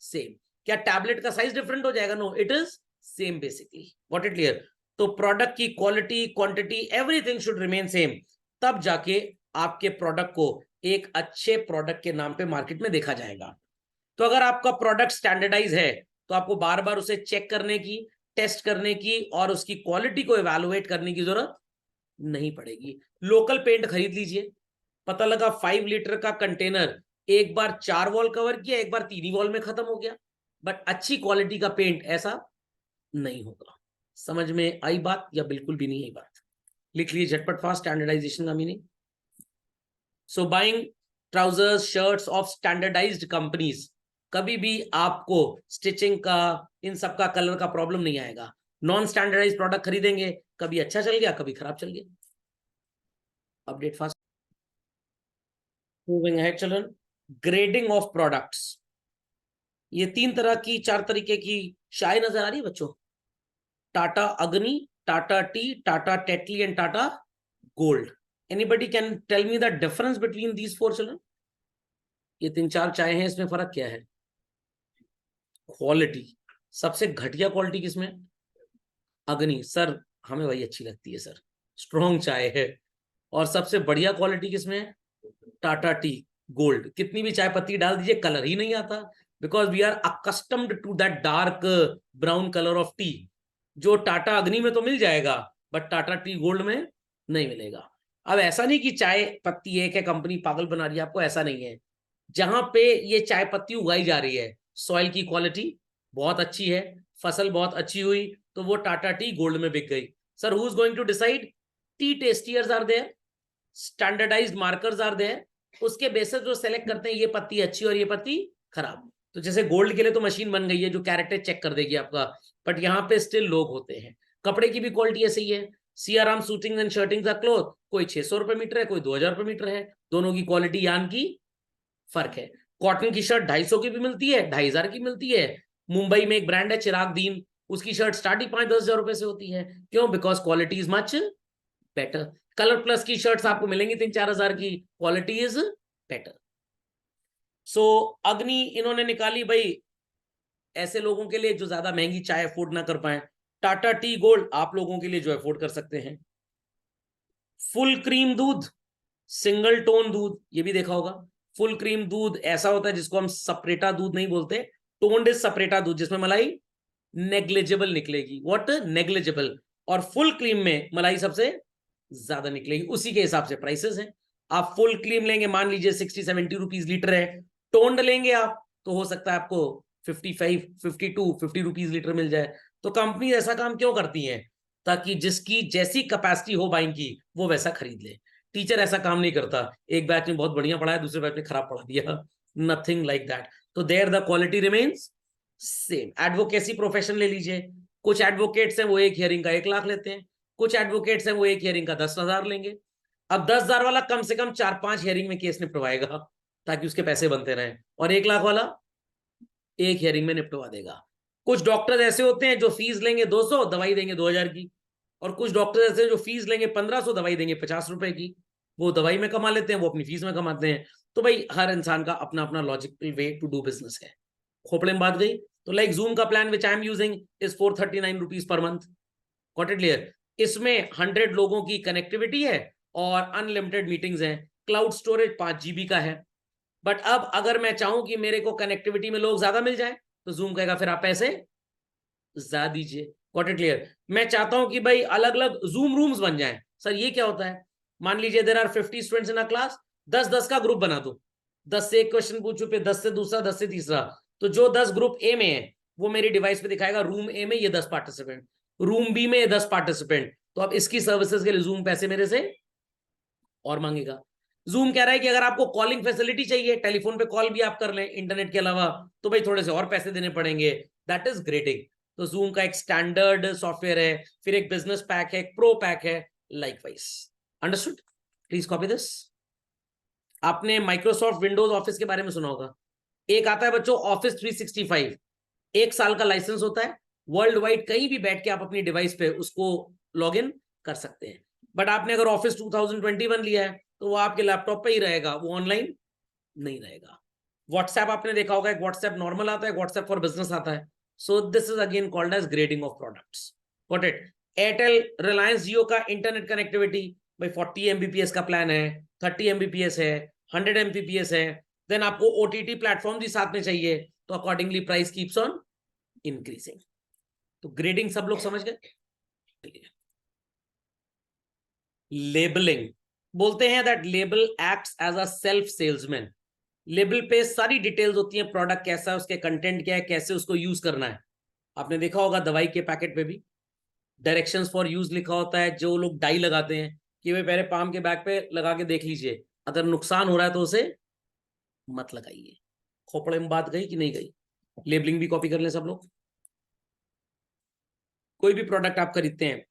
same. क्या टैबलेट का साइज डिफरेंट हो जाएगा? No, it is same basically. What it clear? तो प्रोडक्ट की quality, quantity, everything should remain same, तब जाके आपके प्रोडक्ट को एक अच्छे प्रोडक्ट के नाम पे मार्केट में देखा जाएगा। तो अगर आपका प्रोडक्ट स्टैंडर्डाइज है तो आपको बार बार उसे चेक करने की, टेस्ट करने की, और उसकी क्वालिटी को इवैल्यूएट करने की जरूरत नहीं पड़ेगी। लोकल पेंट खरीद लीजिए, पता लगा 5 लीटर का कंटेनर एक बार 4 वॉल कवर किया, एक बार 3 ही वॉल में खत्म हो गया, बट अच्छी क्वालिटी का पेंट ऐसा नहीं होगा। समझ में आई बात या बिल्कुल भी नहीं आई बात? लिख लीजिए झटपट फास्ट स्टैंडर्डाइजेशन का meaning. So buying trousers, shirts of standardised companies, कभी भी आपको स्टिचिंग का, इन सब का, कलर का प्रॉब्लम नहीं आएगा। नॉन स्टैंडर्डाइज्ड प्रोडक्ट खरीदेंगे, कभी अच्छा चल गया, कभी खराब चल गया। Update fast. Moving ahead children, grading of products. ये 3 तरह की, 4 तरीके की चाय नजर आ रही है बच्चों? Tata Agni, Tata tea, Tata Tetley and Tata gold. Anybody can tell me the difference between these 4 children? ये 3-4 चाय हैं, इसमें फर्क क्या है? क्वालिटी। सबसे घटिया क्वालिटी किसमें? अग्नि। सर हमें वही अच्छी लगती है सर, स्ट्रॉन्ग चाय है। और सबसे बढ़िया क्वालिटी किसमें है? Tata tea gold. कितनी भी चाय पत्ती डाल दीजिए, कलर ही नहीं आता, because we are accustomed to that dark brown colour of tea, जो टाटा अग्नि में तो मिल जाएगा, बट टाटा टी गोल्ड में नहीं मिलेगा। अब ऐसा नहीं कि चाय पत्ती एक है, कंपनी पागल बना रही है आपको, ऐसा नहीं है। जहां पे ये चाय पत्ती उगाई जा रही है, सॉइल की क्वालिटी बहुत अच्छी है, फसल बहुत अच्छी हुई, तो वो टाटा टी गोल्ड में बिक गई। Sir who is going to decide? Tea tasters are there, standardised markers are there, उसके बेसिस जो सेलेक्ट करते हैं ये पत्ती अच्छी और ये पत्ती खराब। तो जैसे गोल्ड के लिए तो मशीन बन गई है जो कैरेक्टर चेक कर देगी आपका, बट यहाँ पे स्टिल लोग होते हैं। कपड़े की भी क्वालिटी ऐसी ही है। सियाराम सूटिंग एंड शर्टिंग का क्लॉथ, कोई 600 रुपए मीटर है, कोई 2000 रुपए मीटर है, दोनों की क्वालिटी यान की फर्क है। कॉटन की शर्ट 250 की भी मिलती है, 2500 की मिलती है। मुंबई में एक ब्रांड है चिराग दीन, उसकी शर्ट स्टार्टिंग 5-10 हजार रुपए से होती है। क्यों? Because quality is much better. Colour plus की शर्ट्स आपको मिलेंगी 3-4 हजार की, क्वालिटी इज बेटर। सो अग्नि इन्होंने निकाली भाई ऐसे लोगों के लिए जो ज्यादा महंगी चाय अफोर्ड ना कर पाए। टाटा टी गोल्ड आप लोगों के लिए जो अफोर्ड कर सकते हैं। फुल क्रीम दूध, सिंगल टोन दूध, ये भी देखा होगा। फुल क्रीम दूध ऐसा होता है जिसको हम सपरेटा दूध नहीं बोलते, टोन्ड इज सपरेटा दूध, जिसमें मलाई नेग्लिजिबल निकलेगी। व्हाट? नेग्लिजिबल। और फुल क्रीम में मलाई सबसे ज्यादा निकलेगी। उसी के हिसाब से प्राइसेस हैं। आप फुल क्रीम लेंगे, मान लीजिए 60-70 रुपीज लीटर है। टोन्ड लेंगे आप तो हो सकता है आपको 55, 52, 50 रुपीज लीटर मिल जाए। तो कंपनी ऐसा काम क्यों करती है? ताकि जिसकी जैसी कैपेसिटी हो बाइंग की वो वैसा खरीद ले। टीचर ऐसा काम नहीं करता, एक बैच में बहुत बढ़िया पढ़ाया, दूसरे बैच में खराब पढ़ा दिया। Nothing like that. तो there the quality remains same. Advocacy profession ले लीजिए, कुछ एडवोकेट्स हैं वो एक हियरिंग का 1 लाख लेते हैं, कुछ एडवोकेट्स हैं वो एक हियरिंग का 10,000 लेंगे। अब 10,000 वाला कम से कम 4-5 हियरिंग में केस निपटवाएगा ताकि उसके पैसे बनते रहे, और 1 लाख वाला एक हियरिंग में निपटवा देगा। कुछ डॉक्टर ऐसे होते हैं जो फीस लेंगे 200, दवाई देंगे 2,000 की, और कुछ डॉक्टर ऐसे हैं जो फीस लेंगे 1,500, दवाई देंगे 50 रुपए की। वो दवाई में कमा लेते हैं, वो अपनी फीस में कमाते हैं। तो भाई हर इंसान का अपना अपना logical way to do business है। खोपड़े में बात गई। तो लाइक जूम का plan which I am using is 439 rupees per month. Got it clear? इसमें 100 लोगों की कनेक्टिविटी है और अनलिमिटेड मीटिंग्स हैं। क्लाउड स्टोरेज 5 GB का है। बट अब अगर मैं चाहूं कि मेरे को कनेक्टिविटी में लोग ज्यादा मिल जाए तो जूम कहेगा फिर आप पैसे ज्यादा दीजिए। Got it clear? मैं चाहता हूं कि भाई अलग अलग जूम रूम्स बन जाएं। सर ये क्या होता है? मान लीजिए there are 50 students in a class, 10-10 का ग्रुप बना दो, 10 से एक क्वेश्चन पूछो, फिर 10 से दूसरा, 10 से तीसरा। तो जो 10 ग्रुप ए में है वो मेरी डिवाइस पे दिखाएगा रूम ए में ये 10 पार्टिसिपेंट, रूम बी में ये 10 पार्टिसिपेंट। तो अब इसकी सर्विसेज के लिए जूम पैसे मेरे से और मांगेगा। जूम कह रहा है कि अगर आपको कॉलिंग फैसिलिटी चाहिए, टेलीफोन पे कॉल भी आप कर लें इंटरनेट के अलावा, तो भाई थोड़े से और पैसे देने पड़ेंगे। That is grading. तो जूम का एक स्टैंडर्ड सॉफ्टवेयर है, फिर एक बिजनेस पैक है, एक प्रो पैक है, likewise. Understood? Please copy this. आपने माइक्रोसॉफ्ट विंडोज ऑफिस के बारे में सुना होगा। एक आता है बच्चों ऑफिस 365, 1 साल का लाइसेंस होता है। वर्ल्ड वाइड कहीं भी बैठ के आप अपनी डिवाइस पे उसको लॉग इन कर सकते हैं। बट आपने अगर ऑफिस 2021 लिया है तो वो आपके लैपटॉप पे ही रहेगा, वो ऑनलाइन नहीं रहेगा। व्हाट्सएप आपने देखा होगा, एक व्हाट्सएप नॉर्मल आता है, व्हाट्सएप फॉर बिजनेस आता है। So this is again called as grading of products. Got it? Airtel Reliance Jio का इंटरनेट कनेक्टिविटी भाई 40 Mbps का प्लान है, 30 Mbps है, 100 Mbps है। देन आपको OTT प्लेटफॉर्म भी साथ में चाहिए, तो accordingly price keeps on increasing. तो ग्रेडिंग सब लोग समझ गए? लेबलिंग बोलते हैं that label acts as a self salesman. Label पे सारी डिटेल्स होती हैं, प्रोडक्ट कैसा है, उसके कंटेंट क्या है, कैसे उसको यूज करना है। आपने देखा होगा दवाई के पैकेट पे भी डायरेक्शंस फॉर यूज लिखा होता है। जो लोग डाई लगाते हैं कि भाई पहले पाम के बैग पे लगा के देख लीजिए, अगर नुकसान हो रहा है तो उसे मत लगाइए। खोपड़े में बात गई कि नहीं गई? लेबलिंग भी कॉपी कर लें सब लोग। कोई भी प्रोडक्ट आप खरीदते हैं,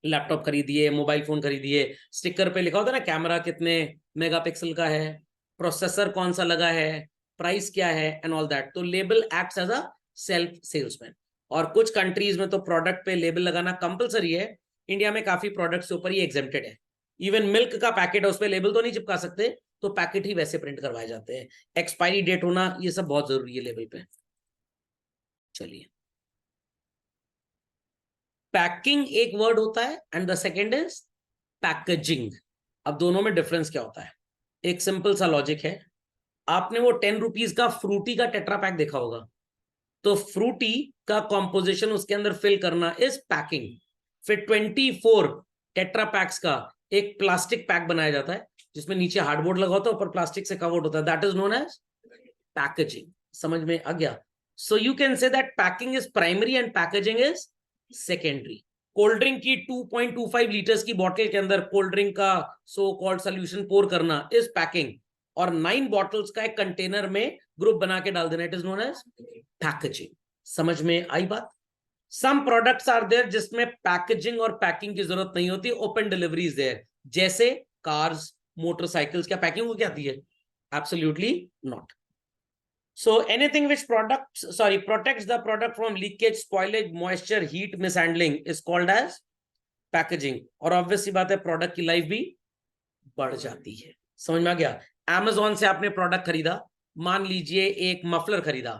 लैपटॉप खरीदिए, मोबाइल फोन खरीदिए, स्टिकर पे लिखा होता है ना कैमरा कितने मेगापिक्सल का है, प्रोसेसर कौन सा लगा है, प्राइस क्या है एंड ऑल दैट। तो label acts as a self salesman. और कुछ कंट्रीज में तो प्रोडक्ट पे लेबल लगाना कंपलसरी है। इंडिया में काफी प्रोडक्ट्स के ऊपर ही एग्जेम्प्टेड है। इवन मिल्क का पैकेट है, उस पर लेबल तो नहीं चिपका सकते, तो पैकेट ही वैसे प्रिंट करवाए जाते हैं। एक्सपायरी डेट होना ये सब बहुत जरूरी है लेबल पे। चलिए, पैकिंग एक वर्ड होता है and the second is packaging. अब दोनों में डिफरेंस क्या होता है? एक सिंपल सा लॉजिक है। आपने वो 10 रुपीज का फ्रूटी का टेट्रा पैक देखा होगा, तो फ्रूटी का कॉम्पोजिशन उसके अंदर फिल करना इज पैकिंग। फिर 24 टेट्रा पैक्स का एक प्लास्टिक पैक बनाया जाता है जिसमें नीचे हार्डबोर्ड लगा होता है, ऊपर प्लास्टिक से कवर्ड होता है। That is known as packaging. समझ में आ गया? So you can say that packing is primary and packaging is secondary. Cold drink की 2.25 लीटर्स की बॉटल के अंदर कोल्ड ड्रिंक का सो कॉल्ड सोल्यूशन पोर करना इज पैकिंग, और 9 बॉटल्स का एक कंटेनर में ग्रुप बना के डाल देना, it is known as packaging. समझ में आई बात? सम प्रोडक्ट्स आर देयर जिसमें पैकेजिंग और पैकिंग की जरूरत नहीं होती, ओपन डिलीवरी इज देयर, जैसे कार्स, मोटरसाइकिल्स। क्या पैकिंग हो क्या आती है? Absolutely not. So anything which protects the product from leakage, spoilage, moisture, heat, mishandling is called as packaging. और ऑब्वियस सी बात है प्रोडक्ट की लाइफ भी बढ़ जाती है। समझ में आ गया? Amazon से आपने प्रोडक्ट खरीदा, मान लीजिए एक मफलर खरीदा,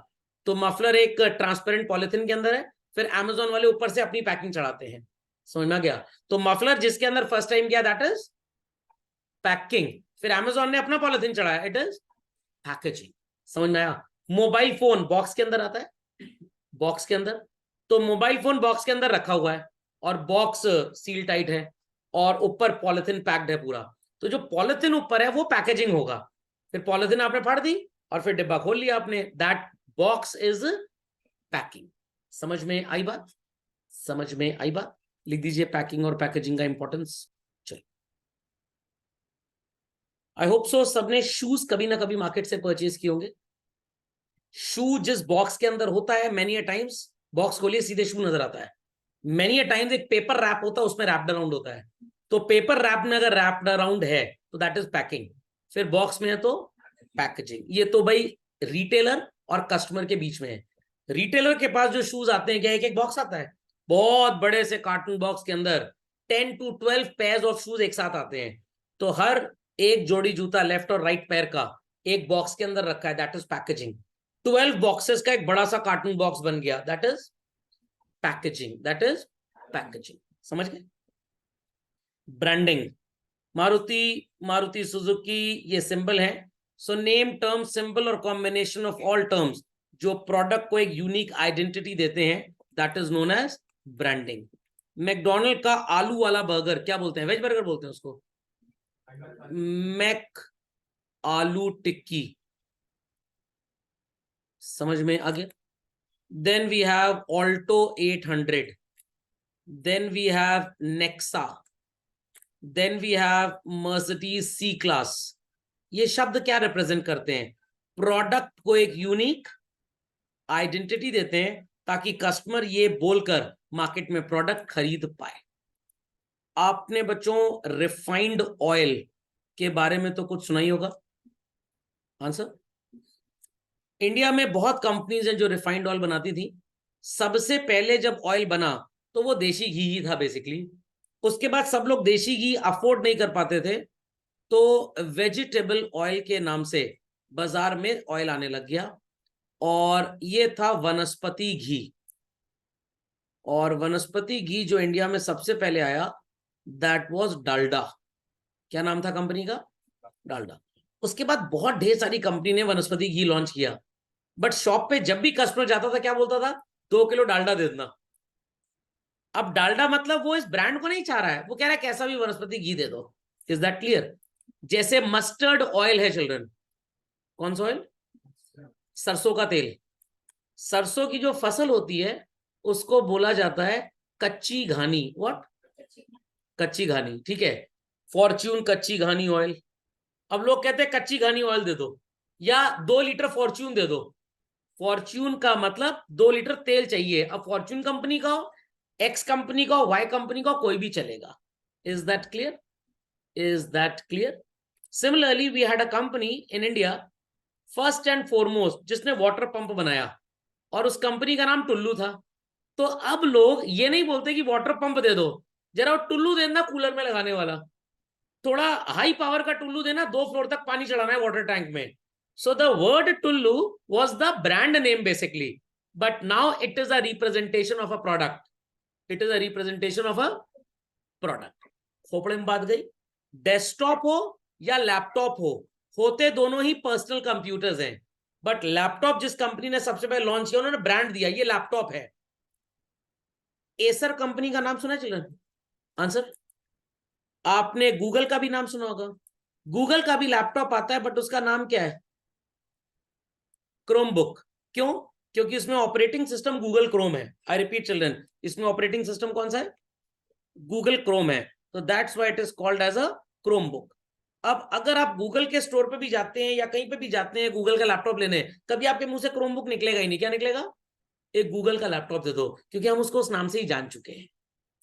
तो मफलर एक ट्रांसपेरेंट पॉलिथीन के अंदर है, फिर अमेजोन वाले ऊपर से अपनी पैकिंग चढ़ाते हैं, समझ में आ गया। तो मफलर जिसके अंदर फर्स्ट टाइम किया दैट इज पैकिंग, फिर अमेजोन ने अपना पॉलिथीन चढ़ाया, इट इज पैकेजिंग, समझ में आया। मोबाइल फोन बॉक्स के अंदर आता है, बॉक्स के अंदर, तो मोबाइल फोन बॉक्स के अंदर रखा हुआ है और बॉक्स सील टाइट है और ऊपर पॉलिथीन पैक्ड है पूरा, तो जो पॉलिथीन ऊपर है वो पैकेजिंग होगा। फिर पॉलिथीन आपने फाड़ दी और फिर डिब्बा खोल लिया आपने, दैट बॉक्स इज पैकिंग। समझ में आई बात, समझ में आई बात। लिख दीजिए पैकिंग और पैकेजिंग का इंपॉर्टेंस। चलो, आई होप सो सबने शूज कभी ना कभी मार्केट से परचेज किए होंगे। शू जिस बॉक्स के अंदर होता है, मेनी अ टाइम्स बॉक्स खोलिए सीधे शू नजर आता है, मेनी अ टाइम्स एक पेपर रैप होता है उसमें रैप्ड अराउंड होता है, तो पेपर रैप में अगर रैप्ड अराउंड है तो दैट इज पैकिंग, फिर बॉक्स में है तो पैकेजिंग। ये तो भाई रिटेलर और कस्टमर के बीच में है। रिटेलर के पास जो शूज आते हैं क्या, एक एक बॉक्स आता है, बहुत बड़े से कार्टून बॉक्स के अंदर 10 to 12 पेयर्स ऑफ शूज एक साथ आते हैं, तो हर एक जोड़ी जूता लेफ्ट और राइट पैर का एक बॉक्स के अंदर रखा है, दैट इज पैकेजिंग। 12 बॉक्सेस का एक बड़ा सा कार्टून बॉक्स बन गया, that is packaging, that is packaging. समझ गए। ब्रांडिंग, मारुति, मारुति सुजुकी, ये सिंबल है। सो नेम, टर्म, सिंबल और कॉम्बिनेशन ऑफ ऑल टर्म्स जो प्रोडक्ट को एक यूनिक आइडेंटिटी देते हैं, that is known as branding. McDonald का आलू वाला बर्गर क्या बोलते हैं, वेज बर्गर बोलते हैं उसको, मैक आलू टिक्की। समझ में आ गया। Then we have Alto 800, then we have Nexa, then we have Mercedes C class. ये शब्द क्या रिप्रेजेंट करते हैं, प्रोडक्ट को एक यूनिक आइडेंटिटी देते हैं ताकि कस्टमर ये बोलकर मार्केट में प्रोडक्ट खरीद पाए। आपने बच्चों रिफाइंड ऑयल के बारे में तो कुछ सुना ही होगा, आंसर। इंडिया में बहुत कंपनीज हैं जो रिफाइंड ऑयल बनाती थी। सबसे पहले जब ऑयल बना तो वो देशी घी ही था बेसिकली। उसके बाद सब लोग देशी घी अफोर्ड नहीं कर पाते थे, तो वेजिटेबल ऑयल के नाम से बाजार में ऑयल आने लग गया, और ये था वनस्पति घी। और वनस्पति घी जो इंडिया में सबसे पहले आया दैट वाज डालडा। क्या नाम था कंपनी का, डालडा। उसके बाद बहुत ढेर सारी कंपनी ने वनस्पति घी लॉन्च किया, बट शॉप पे जब भी कस्टमर जाता था क्या बोलता था, 2 किलो डालडा दे देना। अब डालडा मतलब वो इस ब्रांड को नहीं चाह रहा है, वो कह रहा है कैसा भी वनस्पति घी दे दो। Is that clear. जैसे मस्टर्ड ऑयल है चिल्ड्रन, कौन सा ऑयल, सरसों का तेल। सरसों की जो फसल होती है उसको बोला जाता है कच्ची घानी। व्हाट, कच्ची घानी, ठीक है। फॉर्च्यून कच्ची घानी ऑयल। अब लोग कहते हैं कच्ची घानी ऑयल दे दो या 2 लीटर फॉर्च्यून दे दो। फॉर्च्यून का मतलब 2 लीटर तेल चाहिए। अब फॉर्च्यून कंपनी का हो, एक्स कंपनी का हो, वाई कंपनी का हो, कोई भी चलेगा। Is that clear, is that clear. Similarly we had a company in India, first and foremost, जिसने वाटर पंप बनाया, और उस कंपनी का नाम टुल्लू था। तो अब लोग ये नहीं बोलते कि वाटर पंप दे दो, जरा वो टुल्लू देना कूलर में लगाने वाला, थोड़ा हाई पावर का टुल्लू देना, 2 फ्लोर तक पानी चढ़ाना है वाटर टैंक में। So the word Tullu was the brand name basically, but now it is a representation of a product. It is a representation of a product. खोपड़े में बात गई। डेस्कटॉप हो या लैपटॉप हो, होते दोनों ही पर्सनल कंप्यूटर्स हैं, बट लैपटॉप जिस कंपनी ने सबसे पहले लॉन्च किया उन्होंने ब्रांड दिया, ये लैपटॉप है। एसर कंपनी का नाम सुना है चिल्ड्रन, आंसर। आपने गूगल का भी नाम सुना होगा, गूगल का भी लैपटॉप आता है बट उसका नाम क्या है, क्रोमबुक। क्यों, क्योंकि इसमें ऑपरेटिंग सिस्टम गूगल क्रोम है। आई रिपीट चिल्ड्रन, इसमें ऑपरेटिंग सिस्टम कौन सा है, गूगल क्रोम है, तो that's why it is called as a Chromebook. अब अगर आप गूगल के स्टोर पे भी जाते हैं या कहीं पे भी जाते हैं गूगल का लैपटॉप लेने, कभी आपके मुंह से क्रोमबुक निकलेगा ही नहीं। क्या निकलेगा, एक गूगल का लैपटॉप दे दो, क्योंकि हम उसको उस नाम से ही जान चुके हैं।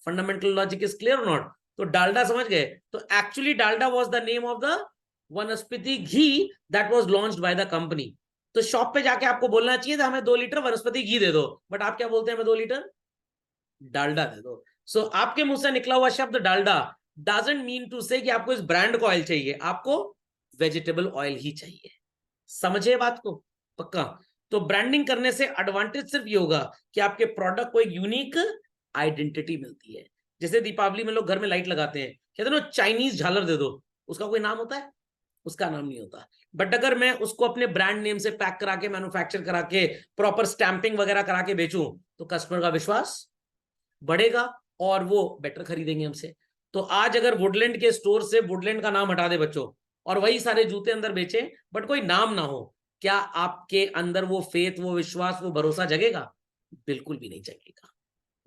फंडामेंटल लॉजिक इज क्लियर और नॉट। तो डालडा समझ गए, तो actually Dalda was the name of the vanaspati ghee that was launched by the company. तो शॉप पे जाके आपको बोलना चाहिए था हमें 2 लीटर वनस्पति घी दे दो, बट आप क्या बोलते हैं, हमें 2 लीटर डालडा दे दो। सो आपके मुंह से निकला हुआ शब्द डालडा डजंट मीन टू से कि आपको इस ब्रांड का ऑयल चाहिए, आपको वेजिटेबल ऑयल ही चाहिए। समझे बात को, पक्का। तो ब्रांडिंग करने से एडवांटेज सिर्फ ये होगा कि आपके प्रोडक्ट को एक यूनिक आइडेंटिटी मिलती है। जैसे दीपावली में लोग घर में लाइट लगाते हैं, कहते हैं ना चाइनीज झालर दे दो, उसका कोई नाम होता है? उसका नाम नहीं होता। बट अगर मैं उसको अपने ब्रांड नेम से पैक करा के, मैन्युफैक्चर करा के, प्रॉपर स्टैंपिंग वगैरह करा के बेचूं, तो कस्टमर का विश्वास बढ़ेगा और वो बेटर खरीदेंगे हमसे। तो आज अगर वुडलैंड के स्टोर से वुडलैंड का नाम हटा दे बच्चों और वही सारे जूते अंदर बेचें बट कोई नाम ना हो, क्या आपके अंदर वो फेथ, वो विश्वास, वो भरोसा जगेगा? बिल्कुल भी नहीं जगेगा।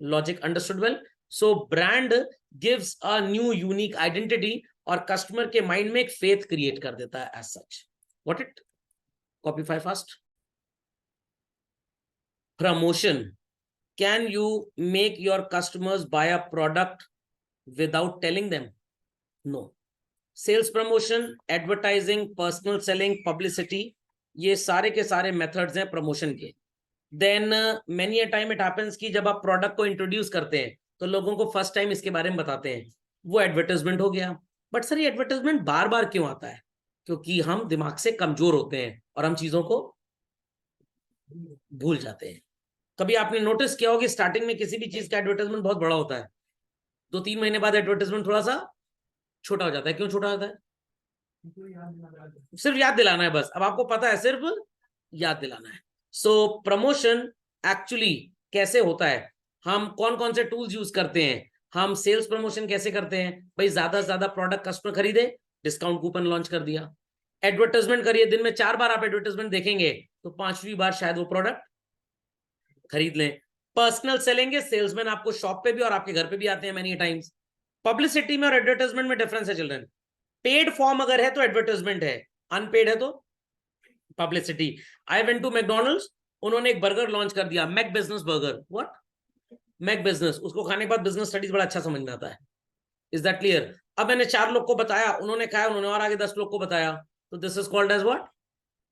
Logic understood well? So brand gives a new unique identity और कस्टमर के माइंड में एक फेथ क्रिएट कर देता है एज सच। What it? कॉपीफाई fast. Promotion. Can you make your customers buy a product without telling them? No. Sales promotion, advertising, personal selling, publicity, ये सारे के सारे मेथड्स हैं प्रमोशन के। Then many a time it happens कि जब आप प्रोडक्ट को इंट्रोड्यूस करते हैं तो लोगों को फर्स्ट टाइम इसके बारे में बताते हैं, वो एडवर्टाइजमेंट हो गया। बट सर ये एडवर्टाइजमेंट बार बार क्यों आता है? क्योंकि हम दिमाग से कमजोर होते हैं और हम चीजों को भूल जाते हैं। कभी आपने नोटिस किया होगा कि स्टार्टिंग में किसी भी चीज का एडवर्टाइजमेंट बहुत बड़ा होता है, 2-3 महीने बाद एडवर्टाइजमेंट थोड़ा सा छोटा हो जाता है। क्यों छोटा होता है? सिर्फ याद दिलाना है बस। अब आपको पता है, सिर्फ याद दिलाना है। सो प्रमोशन एक्चुअली कैसे होता है, हम कौन कौन से टूल्स यूज करते हैं, हम सेल्स प्रमोशन कैसे करते हैं? भाई ज्यादा से ज्यादा प्रोडक्ट कस्टमर खरीदे, डिस्काउंट कूपन लॉन्च कर दिया। एडवर्टाइजमेंट करिए, दिन में 4 बार आप एडवर्टाइजमेंट देखेंगे तो 5वीं बार शायद वो प्रोडक्ट खरीद लें। पर्सनल सेलेंगे, सेल्समैन आपको शॉप पे भी और आपके घर पे भी आते हैं मेनी टाइम्स। पब्लिसिटी में और एडवर्टाइजमेंट में डिफरेंस है चिल्ड्रन। पेड फॉर्म अगर है तो एडवर्टाइजमेंट है, अनपेड है तो publicity. I went to McDonald's, उन्होंने एक बर्गर लॉन्च कर दिया, Mc business burger. What? Mc business. उसको खाने के बाद बिजनेस स्टडीज बड़ा अच्छा समझ में आता है। Is that clear? अब मैंने 4 लोग को बताया, उन्होंने खाया, उन्होंने और आगे 10 लोग को बताया, तो this is called as what?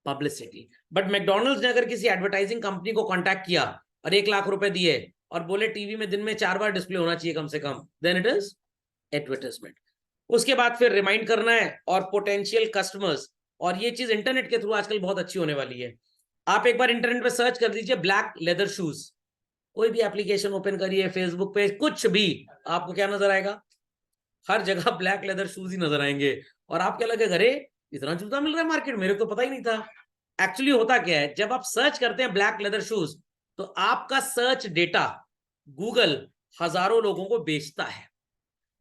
Publicity. But McDonald's ने अगर किसी एडवर्टाइजिंग कंपनी को कॉन्टैक्ट किया और 1 लाख रुपए दिए और बोले टीवी में दिन में 4 बार डिस्प्ले होना चाहिए कम से कम, देन इट इज एडवर्टाइजमेंट। उसके बाद फिर रिमाइंड करना है और पोटेंशियल कस्टमर्स, और ये चीज इंटरनेट के थ्रू आजकल बहुत अच्छी होने वाली है। आप एक बार इंटरनेट पे सर्च कर दीजिए ब्लैक लेदर शूज, कोई भी एप्लीकेशन ओपन करिए, फेसबुक पे कुछ भी, आपको क्या नजर आएगा? हर जगह ब्लैक लेदर शूज ही नजर आएंगे। और आप क्या लगे, अरे इतना जूता मिल रहा है मार्केट, मेरे को तो पता ही नहीं था। एक्चुअली होता क्या है, जब आप सर्च करते हैं ब्लैक लेदर शूज तो आपका सर्च डेटा गूगल हजारों लोगों को बेचता है।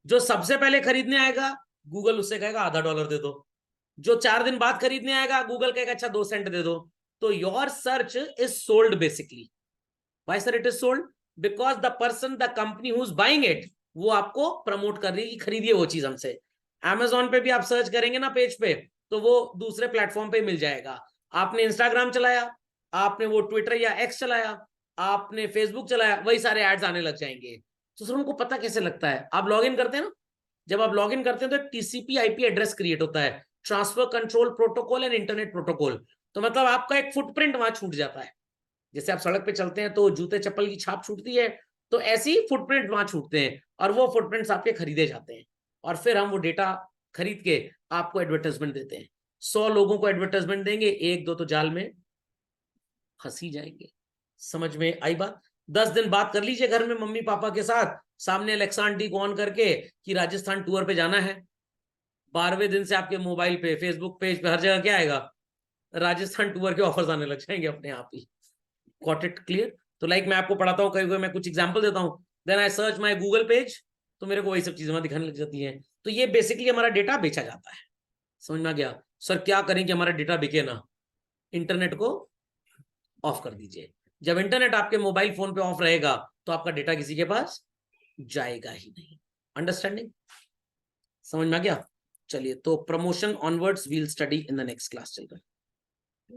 जो सबसे पहले खरीदने आएगा गूगल उससे कहेगा $0.50 दे दो, जो 4 दिन बाद खरीदने आएगा गूगल कहेगा अच्छा 2 सेंट दे दो। तो your search is sold basically. Why sir it is sold? Because the person, the company who is buying it, वो आपको प्रमोट कर रही है कि खरीदिए वो चीज हमसे। Amazon पे भी आप सर्च करेंगे ना पेज पे, तो वो दूसरे प्लेटफॉर्म पे मिल जाएगा। आपने इंस्टाग्राम चलाया, आपने वो ट्विटर या एक्स चलाया, आपने फेसबुक चलाया, वही सारे एड्स आने लग जाएंगे। तो सर उनको पता कैसे लगता है? आप लॉग इन करते हैं ना, जब आप लॉग इन करते हैं तो एक टीसीपी आईपी एड्रेस क्रिएट होता है, transfer control protocol and internet protocol. तो मतलब आपका एक फुटप्रिंट वहां छूट जाता है। जैसे आप सड़क पे चलते हैं तो जूते चप्पल की छाप छूटती है, तो ऐसे ही फुटप्रिंट वहां छूटते हैं और वो फुटप्रिंट्स आपके खरीदे जाते हैं और फिर हम वो डेटा खरीद के आपको एडवर्टाइजमेंट देते हैं। 100 लोगों को एडवर्टाइजमेंट देंगे, 1-2 तो जाल में फंस ही जाएंगे। समझ में आई बात? 10 दिन बात कर लीजिए घर में मम्मी पापा के साथ, सामने अलेक्सा आंटी को ऑन करके कि राजस्थान टूर पे जाना है। 12वें दिन से आपके मोबाइल पे, फेसबुक पेज पे, हर जगह क्या आएगा? राजस्थान टूर के ऑफर्स आने लग जाएंगे अपने आप ही। Got it clear? तो लाइक मैं आपको पढ़ाता हूँ, कहीं मैं कुछ एग्जांपल देता हूँ, then I search my Google page, तो मेरे को वही सब चीजें वहां दिखाने लग जाती हैं। तो ये बेसिकली हमारा डेटा बेचा जाता है। समझ में आ गया? सर क्या करें कि हमारा डेटा बिके ना? इंटरनेट को ऑफ कर दीजिए। जब इंटरनेट आपके मोबाइल फोन पे ऑफ रहेगा तो आपका डेटा किसी के पास जाएगा ही नहीं। अंडरस्टैंडिंग? समझ में आ गया? चलिए, तो promotion onwards we'll study in the next class. चल रहा है।